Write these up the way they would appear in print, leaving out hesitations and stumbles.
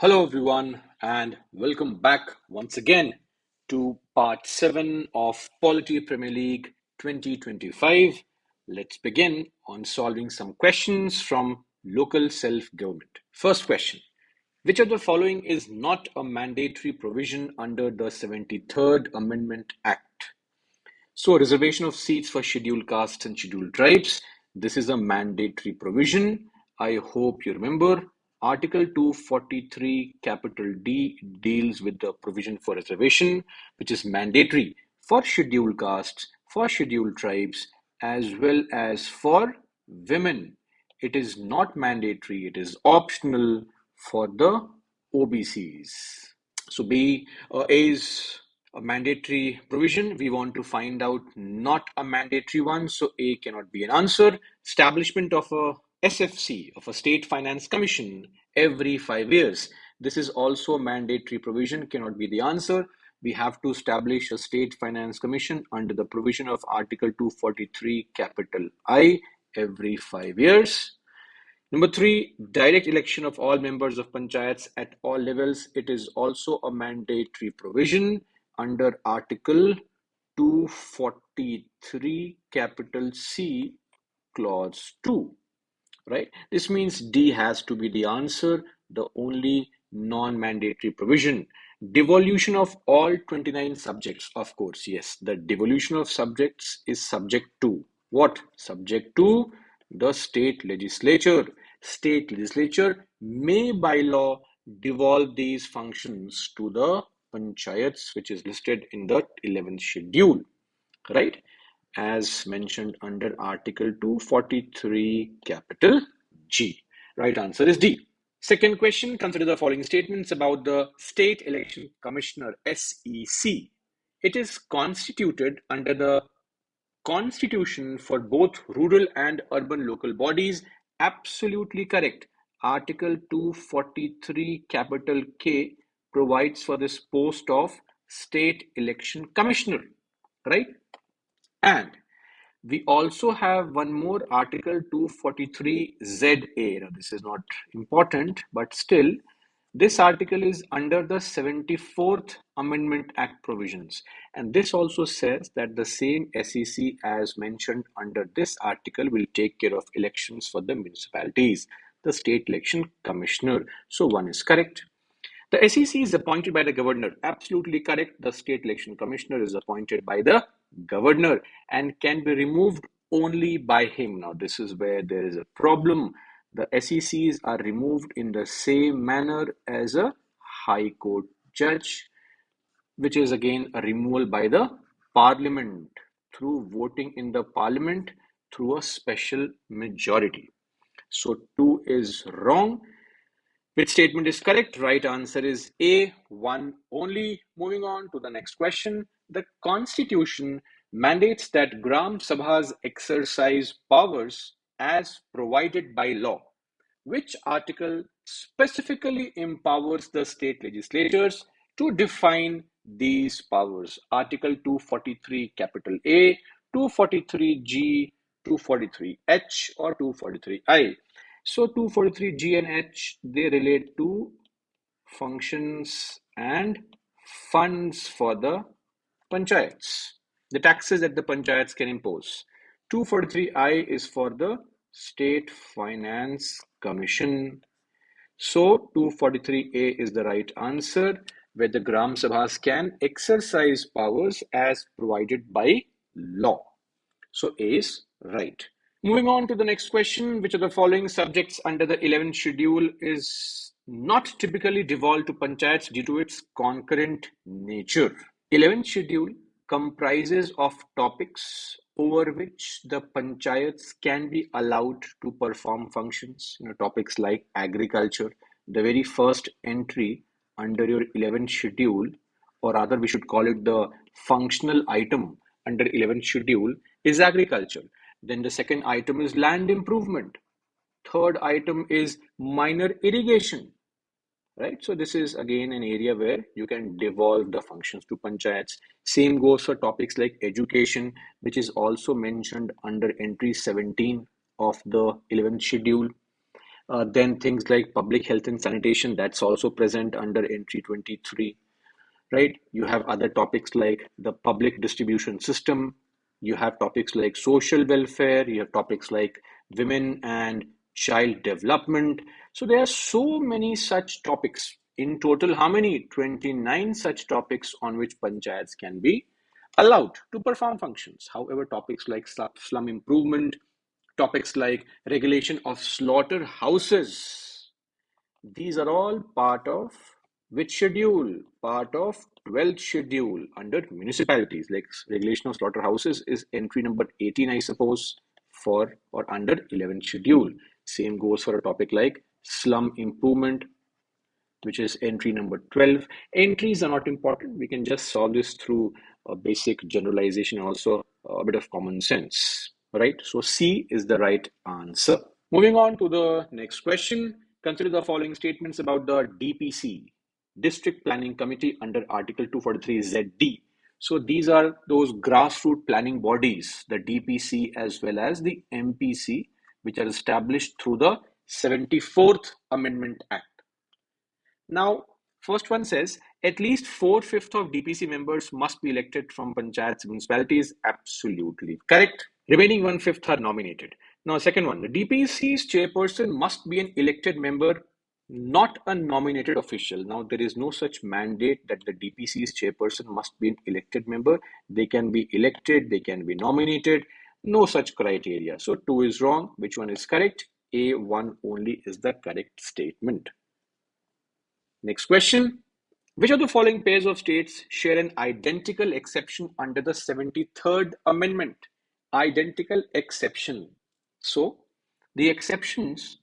Hello, everyone, and welcome back once again to part 7 of Polity Premier League 2025. Let's begin on solving some questions from local self government. First question: which of the following is not a mandatory provision under the 73rd Amendment Act? So, reservation of seats for scheduled castes and scheduled tribes. This is a mandatory provision. I hope you remember. Article 243, capital D, deals with the provision for reservation, which is mandatory for scheduled castes, for scheduled tribes, as well as for women. It is not mandatory, it is optional for the OBCs. So A is a mandatory provision. We want to find out not a mandatory one. So A cannot be an answer. Establishment of a SFC, of a State Finance Commission, every 5 years. This is also a mandatory provision, cannot be the answer. We have to establish a State Finance Commission under the provision of Article 243, capital I, every 5 years. Number 3, direct election of all members of Panchayats at all levels. It is also a mandatory provision under Article 243, capital C, clause 2. Right? This means D has to be the answer, the only non-mandatory provision. Devolution of all 29 subjects, of course, yes. The devolution of subjects is subject to what? Subject to the state legislature. State legislature may by law devolve these functions to the panchayats, which is listed in the 11th schedule, right? As mentioned under Article 243, capital G. Right answer is D. Second question, consider the following statements about the State Election Commissioner, SEC. It is constituted under the Constitution for both rural and urban local bodies. Absolutely correct. Article 243, capital K, provides for this post of State Election Commissioner, right? And we also have one more Article 243 ZA. Now, this is not important, but still, this article is under the 74th Amendment Act provisions. And this also says that the same SEC as mentioned under this article will take care of elections for the municipalities, the State Election Commissioner. So one is correct. The SEC is appointed by the governor. Absolutely correct. The State Election Commissioner is appointed by the governor and can be removed only by him. Now, this is where there is a problem. The SECs are removed in the same manner as a High Court judge, which is again a removal by the Parliament through voting in the Parliament through a special majority. So 2 is wrong. Which statement is correct? Right answer is A, 1 only. Moving on to the next question. The Constitution mandates that Graham Sabhas exercise powers as provided by law. Which article specifically empowers the state legislatures to define these powers? Article 243, capital A, 243G, 243H, or 243I? So 243G and H, they relate to functions and funds for the panchayats, the taxes that the panchayats can impose. 243I is for the State Finance Commission. So 243A is the right answer, where the Gram Sabhas can exercise powers as provided by law. So A is right. Moving on to the next question, which of the following subjects under the 11th schedule is not typically devolved to panchayats due to its concurrent nature? 11th schedule comprises of topics over which the panchayats can be allowed to perform functions. Topics like agriculture. The very first entry under your 11th schedule, or rather we should call it the functional item under 11th schedule, is agriculture. Then the second item is land improvement. Third item is minor irrigation. Right? So this is again an area where you can devolve the functions to panchayats. Same goes for topics like education, which is also mentioned under entry 17 of the 11th schedule. Then things like public health and sanitation, that's also present under entry 23, right? You have other topics like the public distribution system. You have topics like social welfare. You have topics like women and child development. So there are so many such topics. In total, how many? 29 such topics on which panchayats can be allowed to perform functions. However, topics like slum improvement, topics like regulation of slaughterhouses, these are all part of which schedule? Part of 12th schedule under municipalities. Like regulation of slaughterhouses is entry number 18, I suppose, for or under 11th schedule. Same goes for a topic like slum improvement, which is entry number 12. Entries are not important. We can just solve this through a basic generalization, also a bit of common sense, right? So C is the right answer. Moving on to the next question. Consider the following statements about the DPC, District Planning Committee, under Article 243 ZD. So these are those grassroots planning bodies, the DPC as well as the MPC, which are established through the 74th Amendment Act. Now, first one says at least 4/5 of DPC members must be elected from panchayats municipalities. Absolutely correct. Remaining 1/5 are nominated. Now, second one, the DPC's chairperson must be an elected member, not a nominated official. Now, there is no such mandate that the DPC's chairperson must be an elected member. They can be elected, they can be nominated, no such criteria. So, 2 is wrong. Which one is correct? A1 only is the correct statement. Next question. Which of the following pairs of states share an identical exception under the 73rd Amendment? Identical exception. So, the exceptions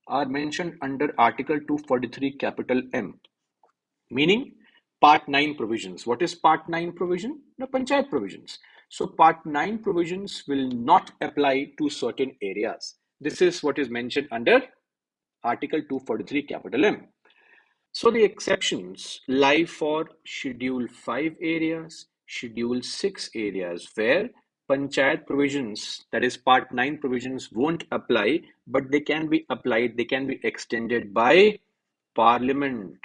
are mentioned under Article 243 capital M, meaning Part 9 provisions. What is Part 9 provision? The Panchayat provisions. So, Part 9 provisions will not apply to certain areas. This is what is mentioned under Article 243 capital M. So the exceptions lie for Schedule 5 areas, Schedule 6 areas, where Panchayat provisions, that is Part 9 provisions, won't apply, but they can be applied, they can be extended by Parliament,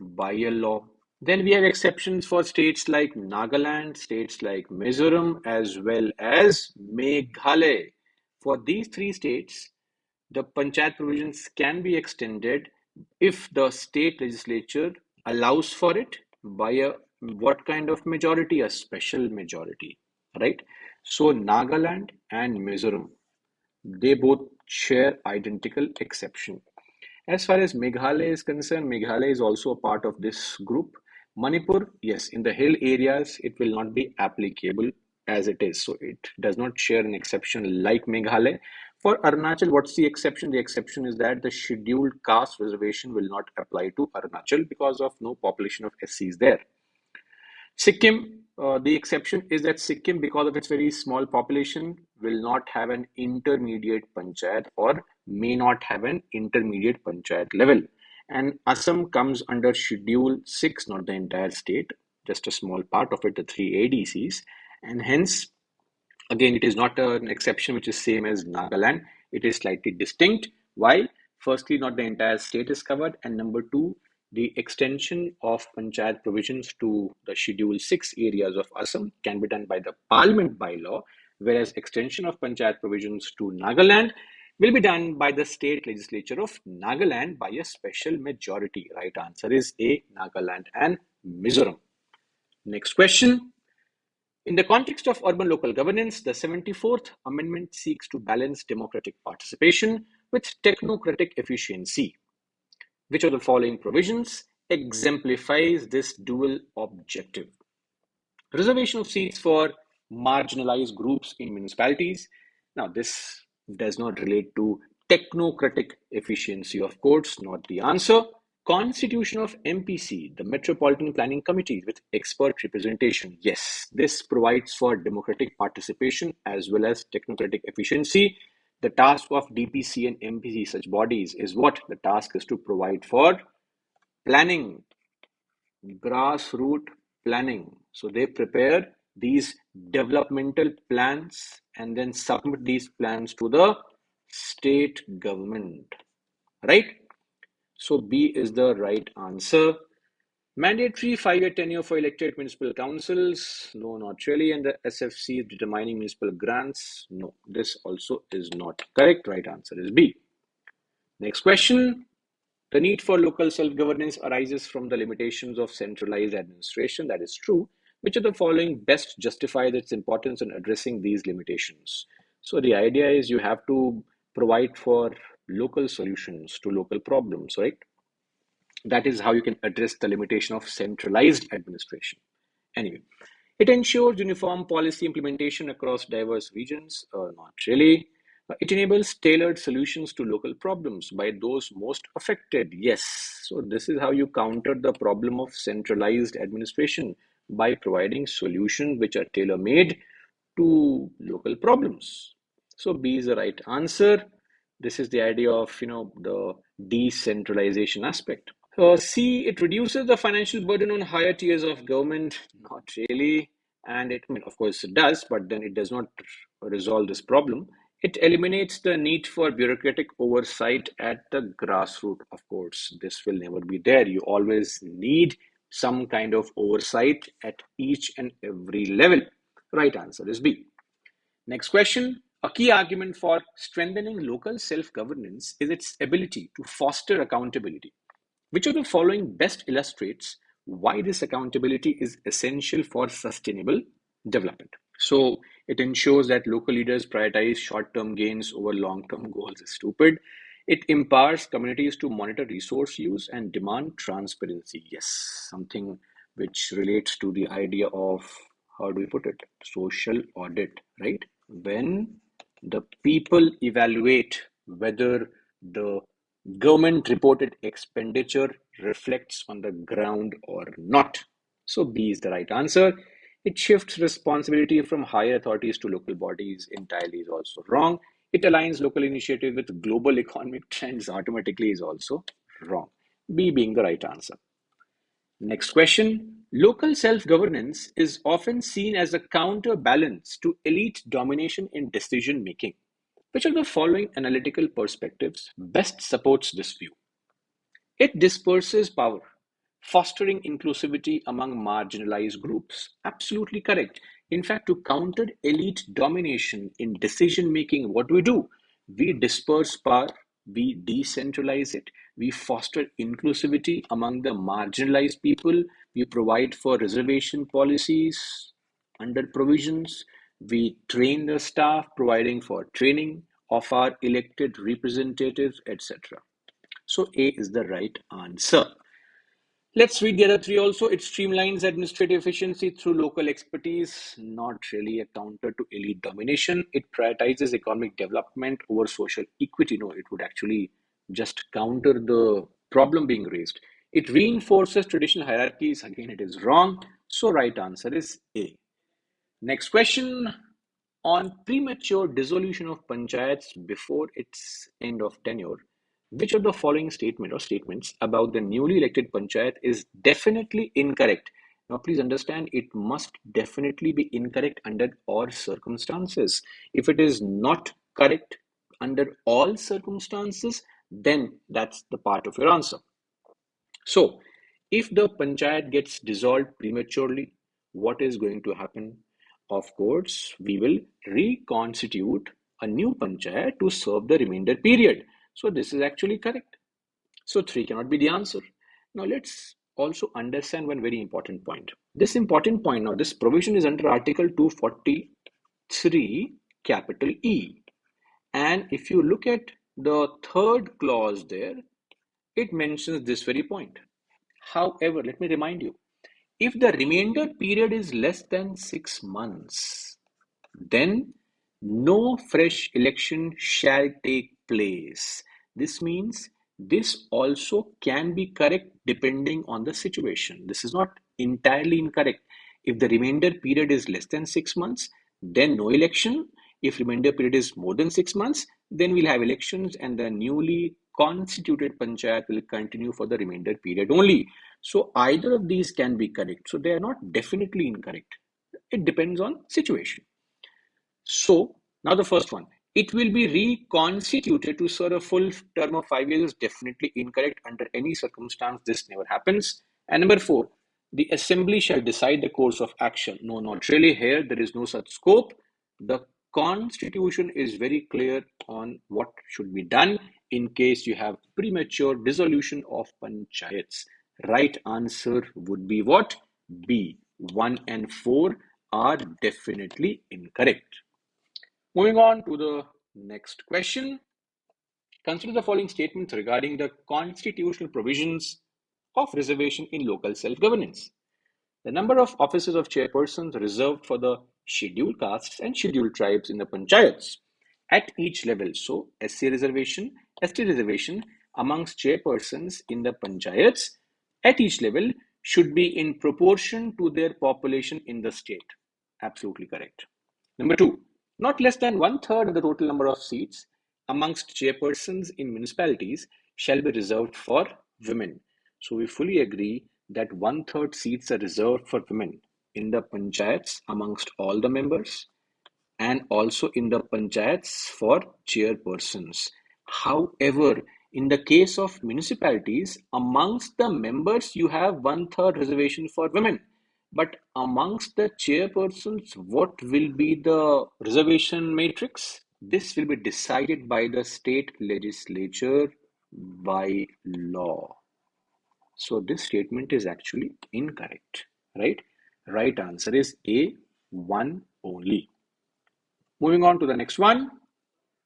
by a law. Then we have exceptions for states like Nagaland, states like Mizoram, as well as Meghalaya. For these three states, the panchayat provisions can be extended if the state legislature allows for it by a what kind of majority? A special majority, right? So Nagaland and Mizoram, they both share identical exception. As far as Meghalaya is concerned, Meghalaya is also a part of this group. Manipur, yes, in the hill areas, it will not be applicable as it is. So it does not share an exception like Meghalaya. For Arunachal, what's the exception? The exception is that the scheduled caste reservation will not apply to Arunachal because of no population of SCs there. Sikkim, the exception is that Sikkim, because of its very small population, will not have an intermediate panchayat or may not have an intermediate panchayat level. And Assam comes under Schedule 6, not the entire state, just a small part of it, the three ADCs. And hence, again, it is not an exception which is same as Nagaland. It is slightly distinct. Why? Firstly, not the entire state is covered, and number two, the extension of panchayat provisions to the Schedule 6 areas of Assam can be done by the Parliament bylaw, whereas extension of panchayat provisions to Nagaland will be done by the state legislature of Nagaland by a special majority. Right answer is A, Nagaland and Mizoram. Next question. In the context of urban local governance, the 74th Amendment seeks to balance democratic participation with technocratic efficiency. Which of the following provisions exemplifies this dual objective? Reservation of seats for marginalized groups in municipalities. Now, this does not relate to technocratic efficiency, of course, not the answer. Constitution of MPC, the Metropolitan Planning Committees with expert representation. Yes, this provides for democratic participation as well as technocratic efficiency. The task of DPC and MPC, such bodies, is what? The task is to provide for planning, grassroots planning. So they prepare these developmental plans and then submit these plans to the state government. right? So B is the right answer. Mandatory 5-year tenure for elected municipal councils? No, not really. And the SFC is determining municipal grants? No, this also is not correct. Right answer is B. Next question. The need for local self-governance arises from the limitations of centralized administration. That is true. Which of the following best justifies its importance in addressing these limitations? So the idea is you have to provide for local solutions to local problems, right? That is how you can address the limitation of centralized administration. Anyway, it ensures uniform policy implementation across diverse regions, not really. It enables tailored solutions to local problems by those most affected. Yes. So, this is how you counter the problem of centralized administration by providing solutions which are tailor made to local problems. So, B is the right answer. This is the idea of the decentralization aspect. C, it reduces the financial burden on higher tiers of government. Not really. And I mean, of course, it does, but then it does not resolve this problem. It eliminates the need for bureaucratic oversight at the grassroots. Of course, this will never be there. You always need some kind of oversight at each and every level. Right answer is B. Next question. A key argument for strengthening local self governance is its ability to foster accountability. Which of the following best illustrates why this accountability is essential for sustainable development? So it ensures that local leaders prioritize short-term gains over long-term goals is stupid. It empowers communities to monitor resource use and demand transparency. Yes, something which relates to the idea of, how do we put it, social audit, right? When the people evaluate whether the government reported expenditure reflects on the ground or not. So B is the right answer. It shifts responsibility from higher authorities to local bodies entirely is also wrong. It aligns local initiative with global economic trends automatically is also wrong. B being the right answer. Next question. Local self-governance is often seen as a counterbalance to elite domination in decision making. Which of the following analytical perspectives best supports this view? It disperses power, fostering inclusivity among marginalized groups. Absolutely correct. In fact, to counter elite domination in decision making, what do? We disperse power, we decentralize it, we foster inclusivity among the marginalized people, we provide for reservation policies under provisions, we train the staff, providing for training of our elected representatives, etc. So A is the right answer. Let's read the other three also. It streamlines administrative efficiency through local expertise, not really a counter to elite domination. It prioritizes economic development over social equity. No, it would actually just counter the problem being raised. It reinforces traditional hierarchies. Again, it is wrong. So, right answer is A. Next question. On premature dissolution of panchayats before its end of tenure, which of the following statement or statements about the newly elected panchayat is definitely incorrect? Now, please understand it must definitely be incorrect under all circumstances. If it is not correct under all circumstances, then that's the part of your answer. So, if the panchayat gets dissolved prematurely, what is going to happen? Of course, we will reconstitute a new panchayat to serve the remainder period. So, this is actually correct. So, 3 cannot be the answer. Now, let's also understand one very important point. This important point now, this provision is under Article 243, capital E. And if you look at the third clause there, it mentions this very point. However, let me remind you, if the remainder period is less than 6 months, then no fresh election shall take place. This means this also can be correct depending on the situation. This is not entirely incorrect. If the remainder period is less than 6 months, then no election. If remainder period is more than 6 months, then we'll have elections and the newly constituted panchayat will continue for the remainder period only. So either of these can be correct. So they are not definitely incorrect. It depends on situation. So now the first one. It will be reconstituted to serve a full term of 5 years is definitely incorrect. Under any circumstance, this never happens. And number four, the assembly shall decide the course of action. No, not really. Here, there is no such scope. The constitution is very clear on what should be done in case you have premature dissolution of panchayats. Right answer would be what? B. 1 and 4 are definitely incorrect. Moving on to the next question. Consider the following statements regarding the constitutional provisions of reservation in local self-governance. The number of offices of chairpersons reserved for the scheduled castes and scheduled tribes in the panchayats at each level. So, SC reservation, ST reservation amongst chairpersons in the panchayats at each level should be in proportion to their population in the state. Absolutely correct. Number two, not less than one-third of the total number of seats amongst chairpersons in municipalities shall be reserved for women. So we fully agree that one-third seats are reserved for women in the panchayats amongst all the members and also in the panchayats for chairpersons. However, in the case of municipalities, amongst the members, you have one-third reservation for women. But amongst the chairpersons, what will be the reservation matrix? This will be decided by the state legislature by law. So this statement is actually incorrect, right? Right answer is A, 1 only. Moving on to the next one.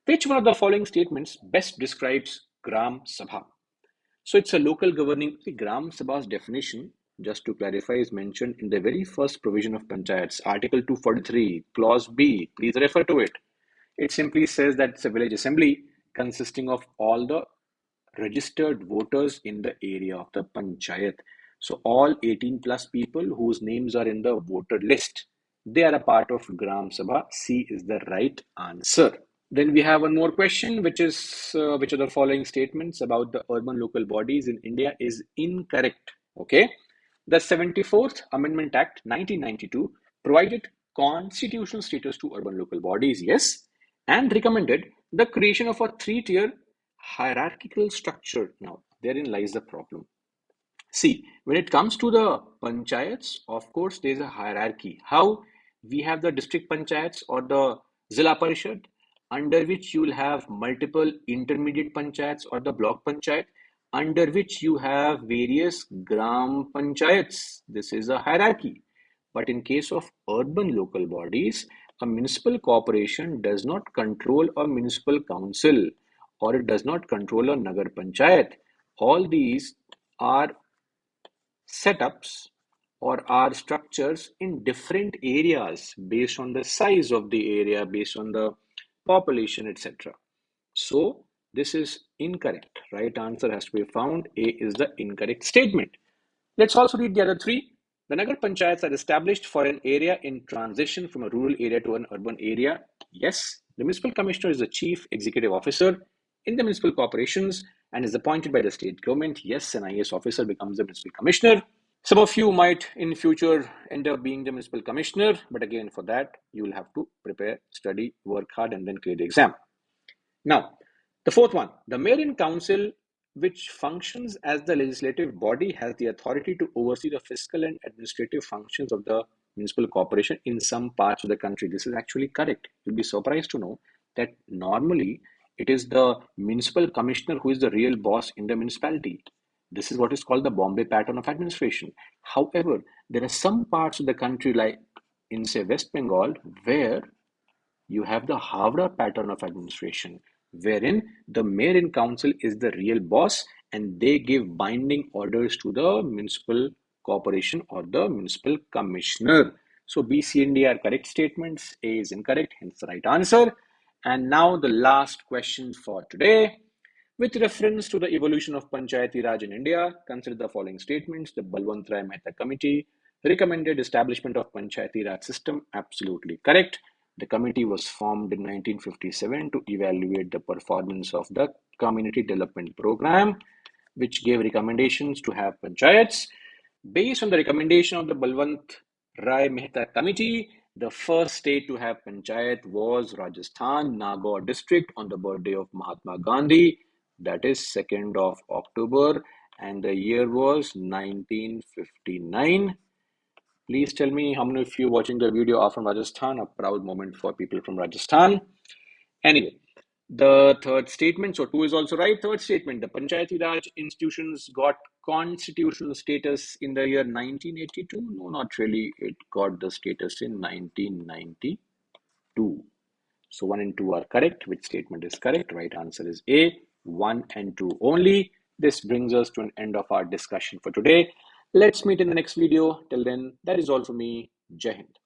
Which one of the following statements best describes Graham Sabha? So it's a local governing. Graham Sabha's definition, just to clarify, is mentioned in the very first provision of Panchayats, Article 243, Clause B. Please refer to it. It simply says that it's a village assembly consisting of all the registered voters in the area of the Panchayat. So all 18 plus people whose names are in the voter list, they are a part of Gram Sabha. C is the right answer. Then we have one more question, which is which of the following statements about the urban local bodies in India is incorrect? Okay. The 74th Amendment Act 1992 provided constitutional status to urban local bodies, yes, and recommended the creation of a three-tier hierarchical structure. Now, therein lies the problem. See, when it comes to the panchayats, of course, there's a hierarchy. How? We have the district panchayats or the Zilla Parishad, under which you will have multiple intermediate panchayats or the block panchayat, under which you have various gram panchayats. This is a hierarchy. But in case of urban local bodies, a municipal corporation does not control a municipal council or it does not control a nagar panchayat. All these are setups or are structures in different areas based on the size of the area, based on the population, etc. So this is incorrect. Right answer has to be found. A is the incorrect statement. Let's also read the other three. The Nagar Panchayats are established for an area in transition from a rural area to an urban area. Yes. The Municipal Commissioner is the Chief Executive Officer in the municipal corporations and is appointed by the state government. Yes, an IAS officer becomes the Municipal Commissioner. Some of you might in future end up being the Municipal Commissioner, but again, for that, you will have to prepare, study, work hard, and then clear the exam. Now, the fourth one, the Mayor in Council, which functions as the legislative body, has the authority to oversee the fiscal and administrative functions of the municipal corporation in some parts of the country. This is actually correct. You'll be surprised to know that normally it is the municipal commissioner who is the real boss in the municipality. This is what is called the Bombay pattern of administration. However, there are some parts of the country, like in, say, West Bengal, where you have the Havra pattern of administration, wherein the mayor in council is the real boss and they give binding orders to the municipal corporation or the municipal commissioner. So B, C, and D are correct statements. A is incorrect, hence the right answer. And now the last question for today. With reference to the evolution of Panchayati Raj in India, consider the following statements. The Balwant Rai Mehta Committee recommended establishment of Panchayati Raj system. Absolutely correct. The committee was formed in 1957 to evaluate the performance of the Community Development Program, which gave recommendations to have panchayats. Based on the recommendation of the Balwant Rai Mehta Committee, The first state to have Panchayat was Rajasthan, Nagaur district, on the birthday of Mahatma Gandhi. That is 2nd of October, and the year was 1959. Please tell me how many of you watching the video are from Rajasthan. A proud moment for people from Rajasthan. Anyway, the third statement, so 2 is also right. Third statement, the Panchayati Raj institutions got constitutional status in the year 1982. No, not really. It got the status in 1992. So 1 and 2 are correct. Which statement is correct? Right answer is A, 1 and 2 only. This brings us to an end of our discussion for today. Let's meet in the next video. Till then, that is all for me. Jai Hind.